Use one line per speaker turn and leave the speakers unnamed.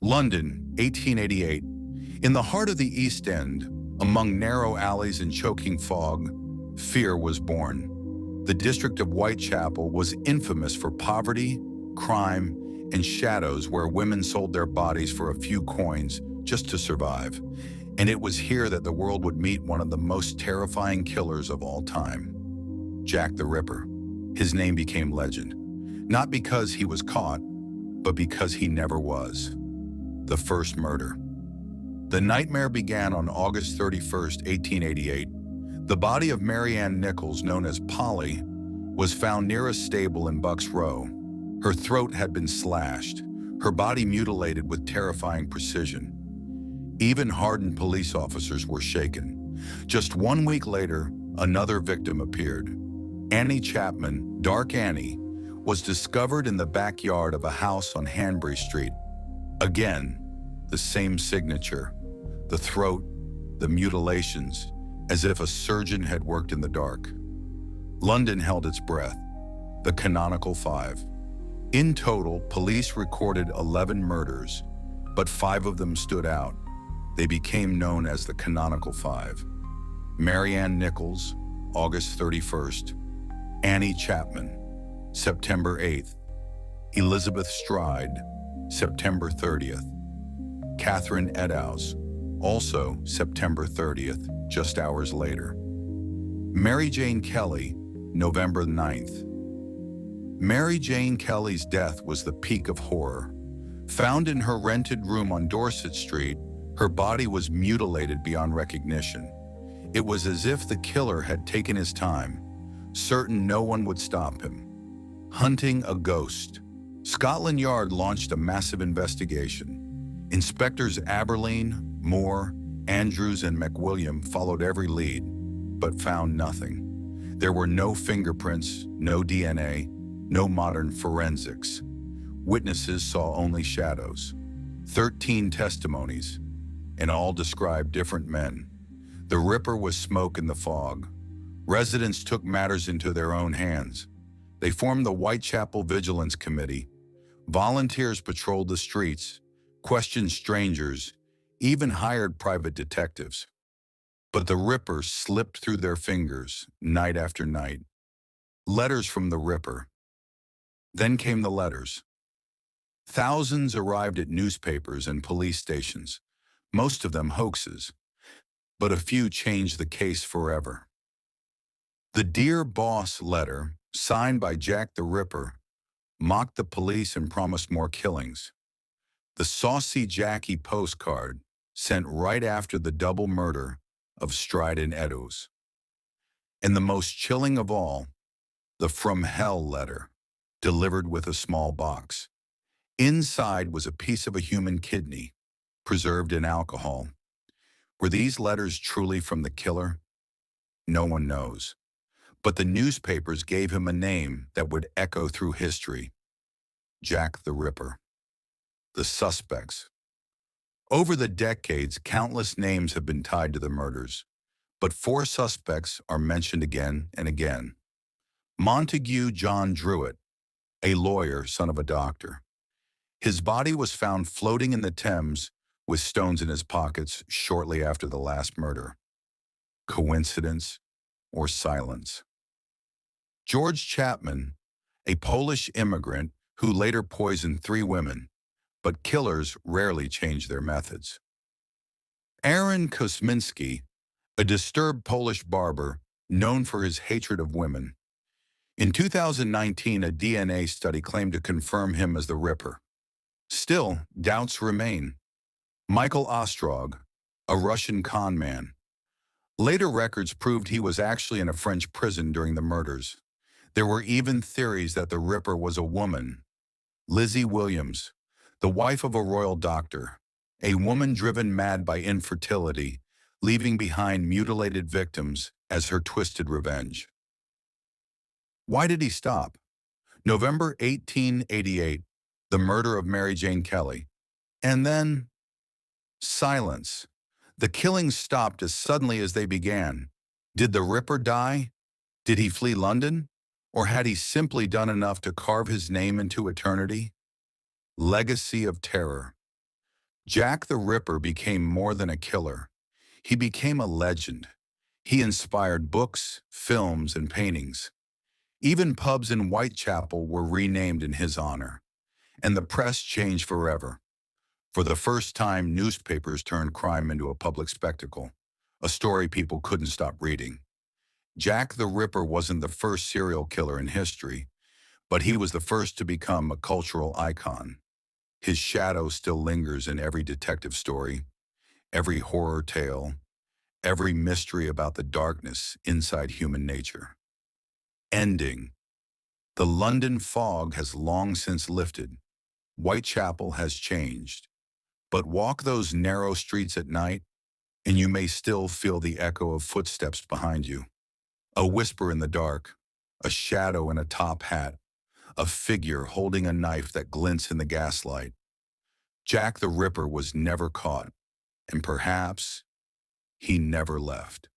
London, 1888. In the heart of the East End, among narrow alleys and choking fog, fear was born. The district of Whitechapel was infamous for poverty, crime, and shadows where women sold their bodies for a few coins just to survive. And it was here that the world would meet one of the most terrifying killers of all time, Jack the Ripper. His name became legend, not because he was caught, but because he never was. The first murder. The nightmare began on August 31st, 1888. The body of Mary Ann Nichols, known as Polly, was found near a stable in Bucks Row. Her throat had been slashed, her body mutilated with terrifying precision. Even hardened police officers were shaken. Just 1 week later, another victim appeared. Annie Chapman, Dark Annie, was discovered in the backyard of a house on Hanbury Street. Again, the same signature, the throat, the mutilations, as if a surgeon had worked in the dark. London held its breath, the canonical five. In total, police recorded 11 murders, but 5 of them stood out. They became known as the canonical five. Mary Ann Nichols, August 31st. Annie Chapman, September 8th. Elizabeth Stride, September 30th. Catherine Eddowes, also September 30th, just hours later. Mary Jane Kelly, November 9th. Mary Jane Kelly's death was the peak of horror. Found in her rented room on Dorset Street, her body was mutilated beyond recognition. It was as if the killer had taken his time, certain no one would stop him. Hunting a ghost. Scotland Yard launched a massive investigation. Inspectors Aberline, Moore, Andrews, and McWilliam followed every lead, but found nothing. There were no fingerprints, no DNA, no modern forensics. Witnesses saw only shadows. 13 testimonies, and all described different men. The Ripper was smoke in the fog. Residents took matters into their own hands. They formed the Whitechapel Vigilance Committee. Volunteers patrolled the streets, questioned strangers, even hired private detectives. But the Ripper slipped through their fingers night after night. Letters from the Ripper. Then came the letters. Thousands arrived at newspapers and police stations, most of them hoaxes, but a few changed the case forever. The Dear Boss letter, signed by Jack the Ripper, mocked the police and promised more killings. The Saucy Jackie postcard, sent right after the double murder of Stride and Eddowes. And the most chilling of all, the From Hell letter, delivered with a small box. Inside was a piece of a human kidney, preserved in alcohol. Were these letters truly from the killer? No one knows. But the newspapers gave him a name that would echo through history: Jack the Ripper. The suspects. Over the decades, countless names have been tied to the murders, but 4 suspects are mentioned again and again. Montague John Druitt, a lawyer, son of a doctor. His body was found floating in the Thames with stones in his pockets shortly after the last murder. Coincidence or silence? George Chapman, a Polish immigrant who later poisoned 3 women, but killers rarely change their methods. Aaron Kosminski, a disturbed Polish barber known for his hatred of women. In 2019, a DNA study claimed to confirm him as the Ripper. Still, doubts remain. Michael Ostrog, a Russian con man. Later records proved he was actually in a French prison during the murders. There were even theories that the Ripper was a woman. Lizzie Williams, the wife of a royal doctor, a woman driven mad by infertility, leaving behind mutilated victims as her twisted revenge. Why did he stop? November 1888, the murder of Mary Jane Kelly. And then, silence. The killings stopped as suddenly as they began. Did the Ripper die? Did he flee London? Or had he simply done enough to carve his name into eternity? Legacy of terror. Jack the Ripper became more than a killer. He became a legend. He inspired books, films, and paintings. Even pubs in Whitechapel were renamed in his honor. And the press changed forever. For the first time, newspapers turned crime into a public spectacle, a story people couldn't stop reading. Jack the Ripper wasn't the first serial killer in history, but he was the first to become a cultural icon. His shadow still lingers in every detective story, every horror tale, every mystery about the darkness inside human nature. Ending. The London fog has long since lifted. Whitechapel has changed. But walk those narrow streets at night, and you may still feel the echo of footsteps behind you. A whisper in the dark, a shadow in a top hat, a figure holding a knife that glints in the gaslight. Jack the Ripper was never caught, and perhaps he never left.